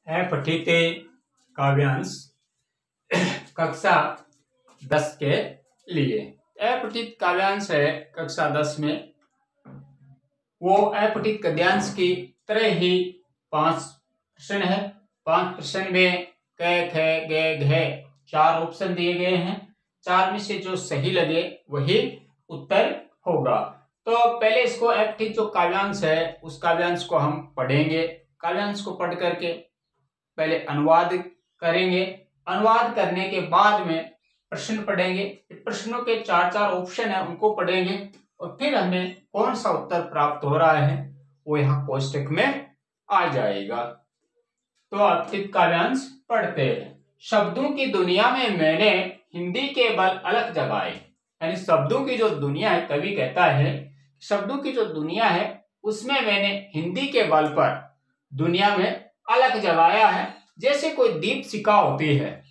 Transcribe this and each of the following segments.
पठित काव्यांश कक्षा 10 के लिए। अपठित काव्यांश है कक्षा 10 में, वो अपठित गद्यांश की तरह ही 5 प्रश्न है। 5 प्रश्न में क ख ग घ 4 ऑप्शन दिए गए हैं। 4 में से जो सही लगे वही उत्तर होगा। तो पहले इसको अपठित जो काव्यांश है उस काव्यांश को हम पढ़ेंगे। काव्यांश को पढ़ करके पहले अनुवाद करेंगे। अनुवाद करने के बाद में प्रश्न पढ़ेंगे। प्रश्नों के 4 ऑप्शन है उनको पढ़ेंगे और फिर हमें कौन सा उत्तर प्राप्त हो रहा है वो यहाँ कोष्टक में आ जाएगा। तो अपठित काव्यांश पढ़ते हैं। शब्दों की दुनिया में मैंने हिंदी के बल अलग जगाए। यानी शब्दों की जो दुनिया है, कवि कहता है शब्दों की जो दुनिया है उसमें मैंने हिंदी के बल पर दुनिया में अलग जगाया है। जैसे कोई दीपशिखा होती है,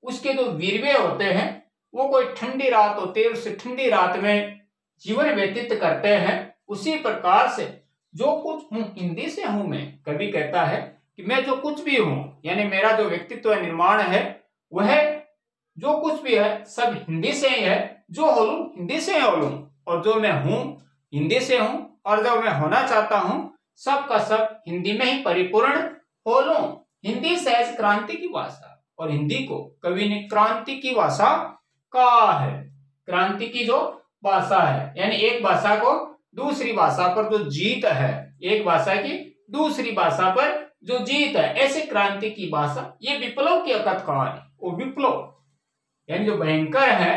उसके जो वीरवे होते हैं वो कोई ठंडी रात होती है, उस ठंडी रात में जीवन व्यतीत करते हैं। उसी प्रकार से जो कुछ हूं हिंदी से हूं मैं। कवि कहता है कि मैं जो कुछ भी हूं, यानी मेरा जो व्यक्तित्व निर्माण है वह जो कुछ भी है सब हिंदी से ही है। जो हो लूं हिंदी से हो लूं, और जो मैं हूं हिंदी से हूं, और जो मैं होना चाहता हूं सब का सब हिंदी में ही परिपूर्ण हो लूं। हिंदी सहज क्रांति की भाषा, और हिंदी को कवि ने क्रांति की भाषा कहा है। क्रांति की जो भाषा है, यानी एक भाषा को दूसरी भाषा पर जो जीत है, एक भाषा की दूसरी भाषा पर जो जीत है, ऐसे क्रांति की भाषा। ये विप्लव की अकथ कहानी, वो विप्लव यानी जो भयंकर है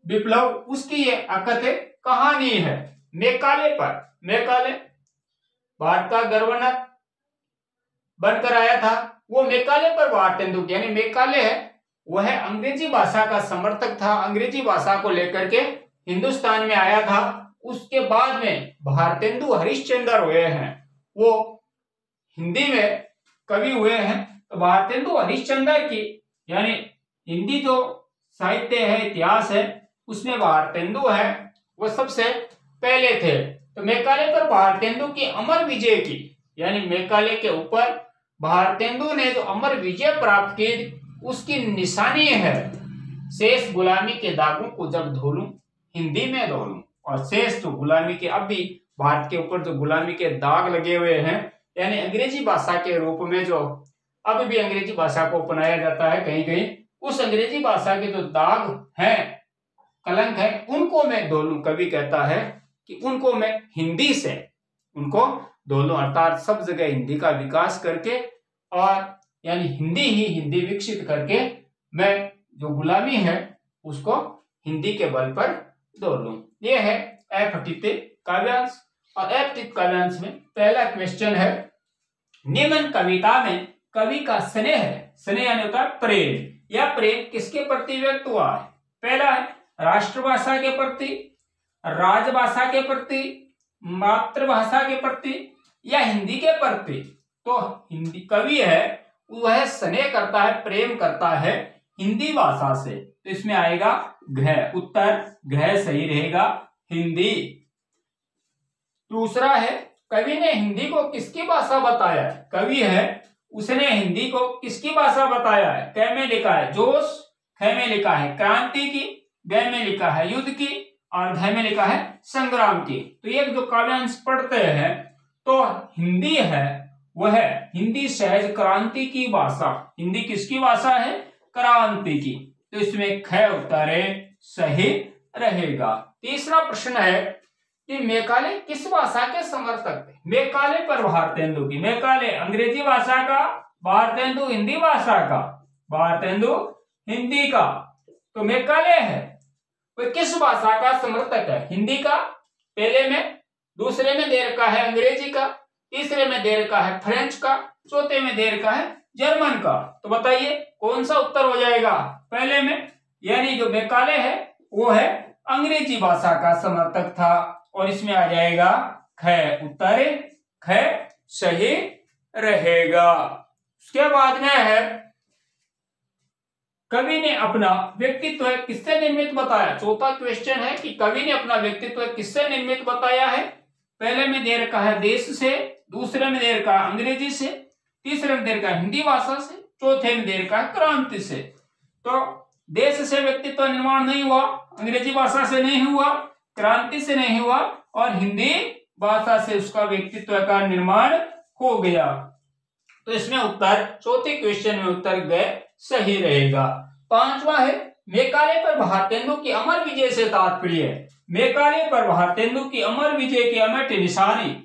विप्लव, उसकी ये अकथ कहानी है। मेकाले पर, मेकाले भारत का गवर्नर बनकर आया था, वो मेकाले पर भारतेंदु, यानी मेकाले है वह अंग्रेजी भाषा का समर्थक था। अंग्रेजी भाषा को लेकर के हिंदुस्तान में आया था। उसके बाद में भारतेंदु हरिश्चंद्र हुए हैं, वो हिंदी में कवि हुए हैं। तो भारतेंदु हरिश्चंद्र की यानी हिंदी जो साहित्य है, इतिहास है, उसमें भारतेंदु है वो सबसे पहले थे। तो मेकाले पर भारतेंदु की अमर विजय की, यानी मेकाले के ऊपर भारतेंदु ने जो अमर विजय प्राप्त की उसकी निशानी है। शेष गुलामी के दागों को जब धो लूं हिंदी में धो लूं। और शेष जो गुलामी के, अब भी भारत के ऊपर जो गुलामी के दाग लगे हुए हैं, यानी अंग्रेजी भाषा के रूप में जो अब भी अंग्रेजी भाषा को अपनाया जाता है कहीं कहीं, उस अंग्रेजी भाषा के जो दाग हैं, कलंक है, उनको मैं धो लूं। कवि कहता है कि उनको मैं हिंदी से उनको धो लूं, अर्थात सब जगह हिंदी का विकास करके, और यानी हिंदी विकसित करके मैं जो गुलामी है उसको हिंदी के बल पर धो लूं। ये है अपठित काव्यांश। और अपठित काव्यांश में पहला क्वेश्चन है, निम्न कविता में कवि का स्नेह है, स्नेह यानी होता है प्रेम, यह प्रेम किसके प्रति व्यक्त हुआ है? पहला है राष्ट्रभाषा के प्रति, राजभाषा के प्रति, मातृभाषा के प्रति, या हिंदी के प्रति। तो हिंदी कवि है वह स्नेह करता है, प्रेम करता है हिंदी भाषा से, तो इसमें आएगा घ, उत्तर घ सही रहेगा, हिंदी। दूसरा है, कवि ने हिंदी को किसकी भाषा बताया है? कवि है उसने हिंदी को किसकी भाषा बताया है? क में लिखा है जोश, ख में लिखा है क्रांति की, ग में लिखा है युद्ध की, और घ में लिखा है संग्राम की। तो ये जो काव्यांश पढ़ते हैं तो हिंदी है वह हिंदी सहज क्रांति की भाषा। हिंदी किसकी भाषा है? क्रांति की। तो इसमें ख उत्तर सही रहेगा। तीसरा प्रश्न है कि मेकाले किस भाषा के समर्थक थे? मेकाले पर भारतेंदु की, मेकाले अंग्रेजी भाषा का, भारतेंदु हिंदी भाषा का, भारतेंदु हिंदी का। तो मेकाले है वह किस भाषा का समर्थक है? हिंदी का पहले में, दूसरे में दे रखा है अंग्रेजी का, तीसरे में दे रखा है फ्रेंच का, चौथे में दे रखा है जर्मन का। तो बताइए कौन सा उत्तर हो जाएगा? पहले में, यानी जो मेकाले है वो है अंग्रेजी भाषा का समर्थक था, और इसमें आ जाएगा ख, उत्तर ख सही रहेगा। उसके बाद में है, कवि ने अपना व्यक्तित्व किससे निर्मित बताया? चौथा क्वेश्चन है कि कवि ने अपना व्यक्तित्व किससे निर्मित बताया है? पहले में दे रखा है देश से, दूसरे में दे रखा है अंग्रेजी से, तीसरे में दे रखा है हिंदी भाषा से, चौथे में दे रखा है क्रांति से। तो देश से व्यक्तित्व निर्माण नहीं हुआ, अंग्रेजी भाषा से नहीं हुआ, क्रांति से नहीं हुआ, और हिंदी भाषा से उसका व्यक्तित्व का निर्माण हो गया। तो इसमें उत्तर, चौथे क्वेश्चन में उत्तर ग सही रहेगा। पांचवा है मेकाले पर भारतेंदु की अमर विजय से तात्पर्य। मेकाले पर भारतेंदु की अमर विजय की अमिट निशानी,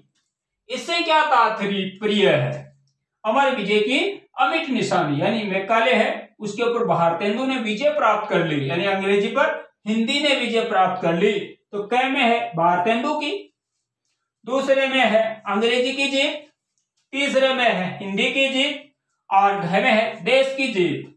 इससे क्या तात्पर्य है? अमर विजय की अमिट निशानी यानी मेकाले है, उसके ऊपर भारतेंदु ने विजय प्राप्त कर ली, यानी अंग्रेजी पर हिंदी ने विजय प्राप्त कर ली। तो क में है भारतेंदु की, दूसरे में है अंग्रेजी की जीत, तीसरे में है हिंदी की जीत, और घ में है देश की जीत।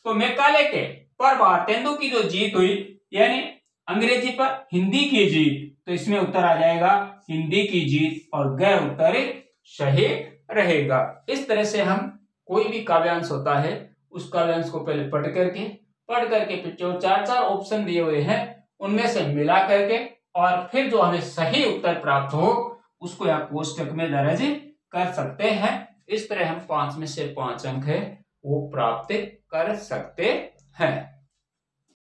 तो मेकाले के पर भारतेंदु की जो जीत हुई यानी अंग्रेजी पर हिंदी की जीत, तो इसमें उत्तर आ जाएगा हिंदी की जीत, और ग उत्तर सही रहेगा। इस तरह से हम कोई भी काव्यांश होता है उस काव्यांश को पहले पढ़ करके फिर जो चार ऑप्शन दिए हुए हैं उनमें से मिला करके, और फिर जो हमें सही उत्तर प्राप्त हो उसको आप कोष्टक में दर्ज कर सकते हैं। इस तरह हम 5 में से 5 अंक है वो प्राप्त कर सकते हैं।